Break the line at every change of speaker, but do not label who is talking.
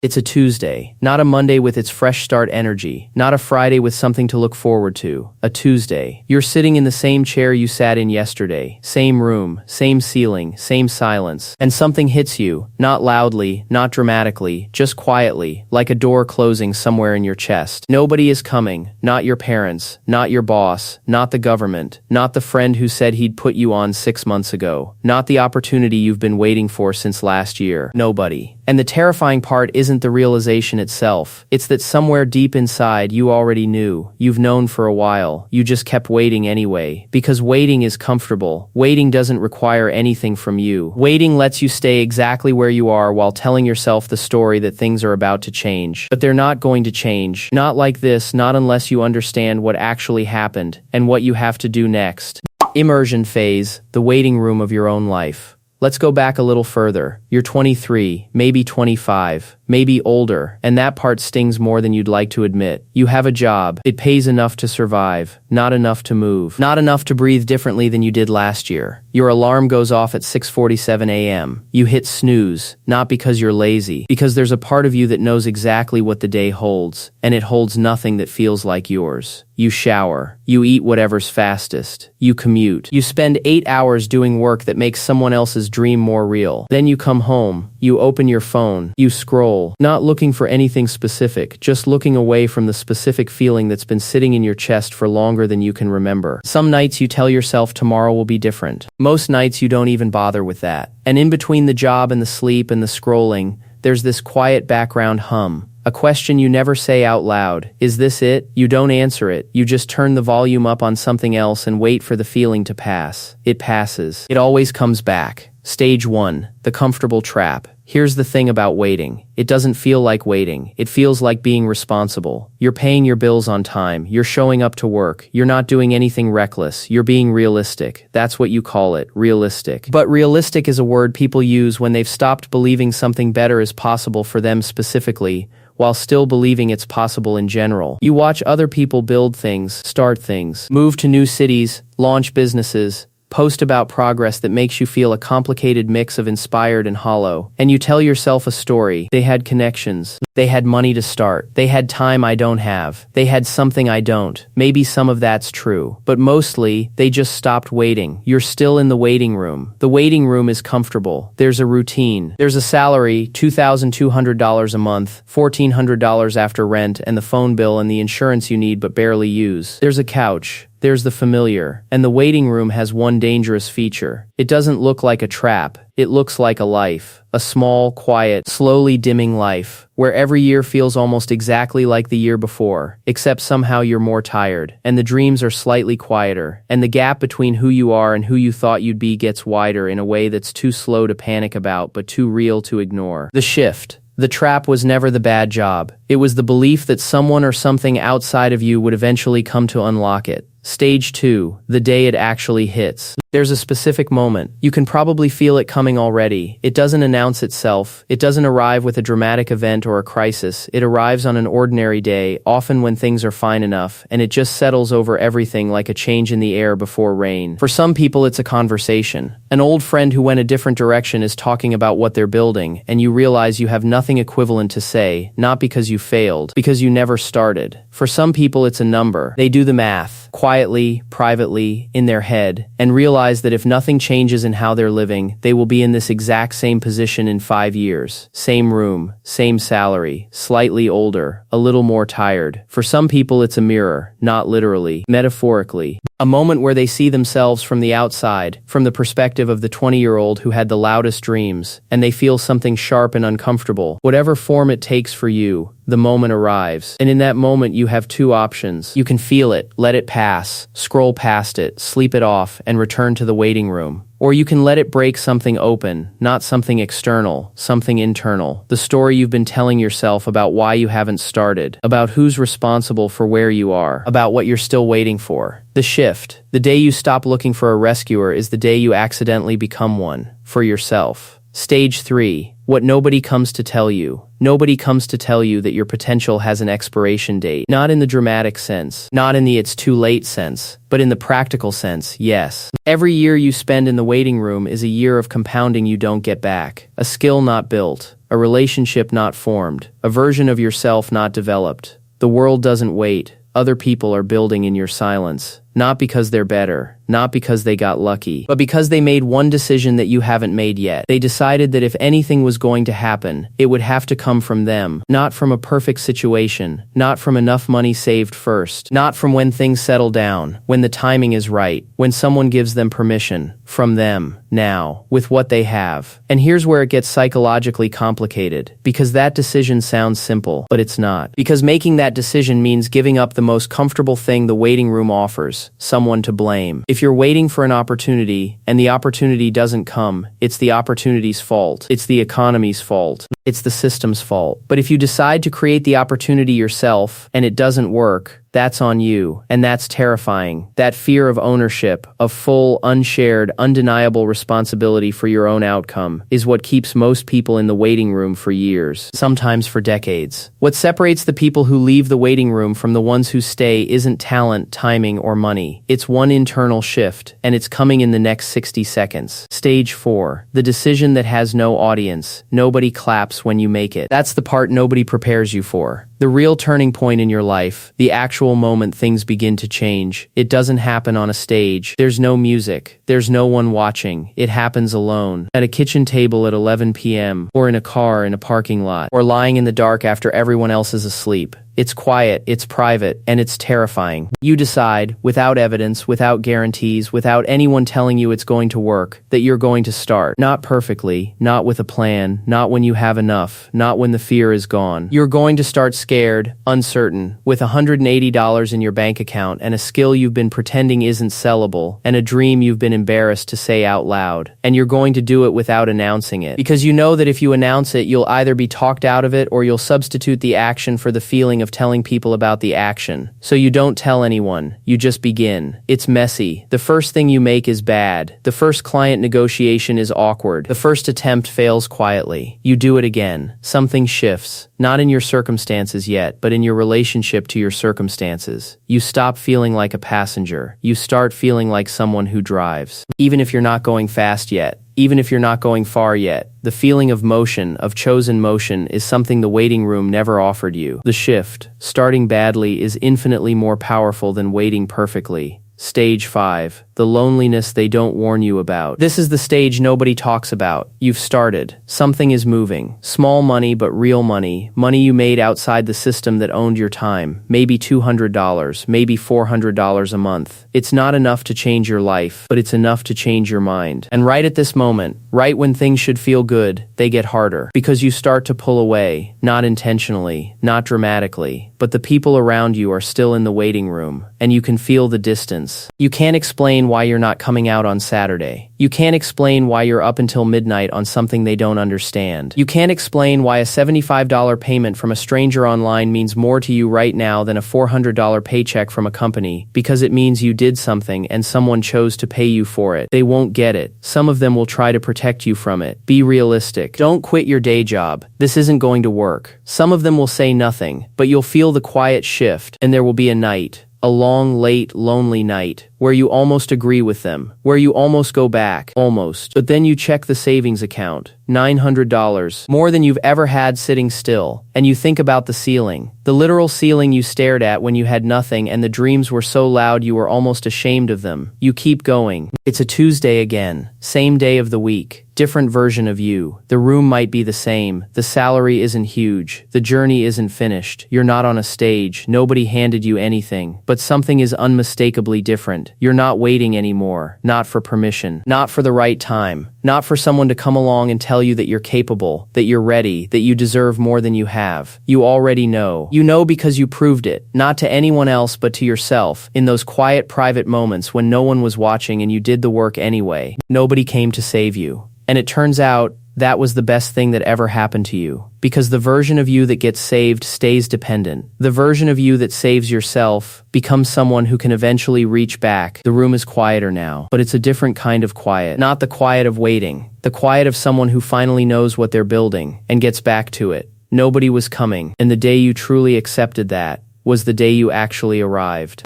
It's a Tuesday, not a Monday with its fresh start energy, not a Friday with something to look forward to. A Tuesday. You're sitting in the same chair you sat in yesterday, same room, same ceiling, same silence, and something hits you, not loudly, not dramatically, just quietly, like a door closing somewhere in your chest. Nobody is coming, not your parents, not your boss, not the government, not the friend who said he'd put you on 6 months ago, not the opportunity you've been waiting for since last year. Nobody. And the terrifying part isn't the realization itself. It's that somewhere deep inside you already knew. You've known for a while. You just kept waiting anyway. Because waiting is comfortable. Waiting doesn't require anything from you. Waiting lets you stay exactly where you are while telling yourself the story that things are about to change. But they're not going to change. Not like this, not unless you understand what actually happened and what you have to do next. Immersion phase, the waiting room of your own life. Let's go back a little further. You're 23, maybe 25, maybe older, and that part stings more than you'd like to admit. You have a job. It pays enough to survive, not enough to move, not enough to breathe differently than you did last year. Your alarm goes off at 6:47 a.m. You hit snooze, not because you're lazy, because there's a part of you that knows exactly what the day holds, and it holds nothing that feels like yours. You shower. You eat whatever's fastest. You commute. You spend 8 hours doing work that makes someone else's dream more real. Then you come home. You open your phone. You scroll. Not looking for anything specific, just looking away from the specific feeling that's been sitting in your chest for longer than you can remember. Some nights you tell yourself tomorrow will be different. Most nights you don't even bother with that. And in between the job and the sleep and the scrolling, there's this quiet background hum. A question you never say out loud. Is this it? You don't answer it. You just turn the volume up on something else and wait for the feeling to pass. It passes. It always comes back. Stage 1. The comfortable trap. Here's the thing about waiting. It doesn't feel like waiting. It feels like being responsible. You're paying your bills on time. You're showing up to work. You're not doing anything reckless. You're being realistic. That's what you call it, realistic. But realistic is a word people use when they've stopped believing something better is possible for them specifically, while still believing it's possible in general. You watch other people build things, start things, move to new cities, launch businesses, post about progress that makes you feel a complicated mix of inspired and hollow. And you tell yourself a story. They had connections. They had money to start. They had time I don't have. They had something I don't. Maybe some of that's true. But mostly, they just stopped waiting. You're still in the waiting room. The waiting room is comfortable. There's a routine. There's a salary, $2,200 a month, $1,400 after rent and the phone bill and the insurance you need but barely use. There's a couch. There's the familiar. And the waiting room has one dangerous feature. It doesn't look like a trap. It looks like a life. A small, quiet, slowly dimming life, where every year feels almost exactly like the year before, except somehow you're more tired, and the dreams are slightly quieter, and the gap between who you are and who you thought you'd be gets wider in a way that's too slow to panic about but too real to ignore. The shift. The trap was never the bad job. It was the belief that someone or something outside of you would eventually come to unlock it. Stage 2, the day it actually hits. There's a specific moment. You can probably feel it coming already. It doesn't announce itself. It doesn't arrive with a dramatic event or a crisis. It arrives on an ordinary day, often when things are fine enough, and it just settles over everything like a change in the air before rain. For some people, it's a conversation. An old friend who went a different direction is talking about what they're building, and you realize you have nothing equivalent to say, not because you failed, because you never started. For some people, it's a number. They do the math, quietly, privately, in their head, and realize that if nothing changes in how they're living, they will be in this exact same position in 5 years. Same room, same salary, slightly older, a little more tired. For some people, it's a mirror, not literally, metaphorically. A moment where they see themselves from the outside, from the perspective of the 20-year-old who had the loudest dreams, and they feel something sharp and uncomfortable. Whatever form it takes for you, the moment arrives. And in that moment, you have two options. You can feel it, let it pass, scroll past it, sleep it off, and return to the waiting room. Or you can let it break something open, not something external, something internal. The story you've been telling yourself about why you haven't started, about who's responsible for where you are, about what you're still waiting for. The shift. The day you stop looking for a rescuer is the day you accidentally become one, for yourself. Stage 3. What nobody comes to tell you. Nobody comes to tell you that your potential has an expiration date. Not in the dramatic sense, not in the it's too late sense, but in the practical sense, yes. Every year you spend in the waiting room is a year of compounding you don't get back. A skill not built. a relationship not formed, a version of yourself not developed. The world doesn't wait. Other people are building in your silence. Not because they're better, not because they got lucky, but because they made one decision that you haven't made yet. They decided that if anything was going to happen, it would have to come from them, not from a perfect situation, not from enough money saved first, not from when things settle down, when the timing is right, when someone gives them permission, from them, now, with what they have. And here's where it gets psychologically complicated, because that decision sounds simple, but it's not. Because making that decision means giving up the most comfortable thing the waiting room offers, someone to blame. If you're waiting for an opportunity, and the opportunity doesn't come, it's the opportunity's fault. It's the economy's fault. It's the system's fault. But if you decide to create the opportunity yourself, and it doesn't work, that's on you, and that's terrifying. That fear of ownership, of full, unshared, undeniable responsibility for your own outcome, is what keeps most people in the waiting room for years, sometimes for decades. What separates the people who leave the waiting room from the ones who stay isn't talent, timing, or money. It's one internal shift, and it's coming in the next 60 seconds. Stage 4. The decision that has no audience. Nobody claps when you make it. That's the part nobody prepares you for. The real turning point in your life, the actual moment things begin to change. It doesn't happen on a stage. There's no music. There's no one watching. It happens alone. At a kitchen table at 11 p.m., or in a car in a parking lot, or lying in the dark after everyone else is asleep. It's quiet, it's private, and it's terrifying. You decide, without evidence, without guarantees, without anyone telling you it's going to work, that you're going to start. Not perfectly, not with a plan, not when you have enough, not when the fear is gone. You're going to start scared, uncertain, with $180 in your bank account and a skill you've been pretending isn't sellable, and a dream you've been embarrassed to say out loud. And you're going to do it without announcing it. Because you know that if you announce it, you'll either be talked out of it or you'll substitute the action for the feeling of telling people about the action. So you don't tell anyone, you just begin. It's messy. The first thing you make is bad. The first client negotiation is awkward. The first attempt fails quietly. You do it again. Something shifts. Not in your circumstances yet, but in your relationship to your circumstances. You stop feeling like a passenger. You start feeling like someone who drives. Even if you're not going fast yet. Even if you're not going far yet, the feeling of motion, of chosen motion, is something the waiting room never offered you. The shift, starting badly, is infinitely more powerful than waiting perfectly. Stage 5. The loneliness they don't warn you about. This is the stage nobody talks about. You've started. Something is moving. Small money, but real money. Money you made outside the system that owned your time. Maybe $200, maybe $400 a month. It's not enough to change your life, but it's enough to change your mind. And right at this moment, right when things should feel good, they get harder. Because you start to pull away. Not intentionally, not dramatically, but the people around you are still in the waiting room, and you can feel the distance. You can't explain why you're not coming out on Saturday. You can't explain why you're up until midnight on something they don't understand. You can't explain why a $75 payment from a stranger online means more to you right now than a $400 paycheck from a company, because it means you did something and someone chose to pay you for it. They won't get it. Some of them will try to protect you from it. Be realistic. Don't quit your day job. This isn't going to work. Some of them will say nothing, but you'll feel the quiet shift, and there will be a night. A long, late, lonely night, where you almost agree with them, where you almost go back, almost. But then you check the savings account, $900, more than you've ever had sitting still, and you think about the ceiling, the literal ceiling you stared at when you had nothing and the dreams were so loud you were almost ashamed of them. You keep going. It's a Tuesday again, same day of the week. Different version of you. The room might be the same. The salary isn't huge. The journey isn't finished. You're not on a stage. Nobody handed you anything. But something is unmistakably different. You're not waiting anymore. Not for permission. Not for the right time. Not for someone to come along and tell you that you're capable, that you're ready, that you deserve more than you have. You already know. You know because you proved it. Not to anyone else but to yourself. In those quiet, private moments when no one was watching and you did the work anyway. Nobody came to save you. And it turns out that was the best thing that ever happened to you. Because the version of you that gets saved stays dependent. The version of you that saves yourself becomes someone who can eventually reach back. The room is quieter now, but it's a different kind of quiet. Not the quiet of waiting. The quiet of someone who finally knows what they're building and gets back to it. Nobody was coming, and the day you truly accepted that was the day you actually arrived.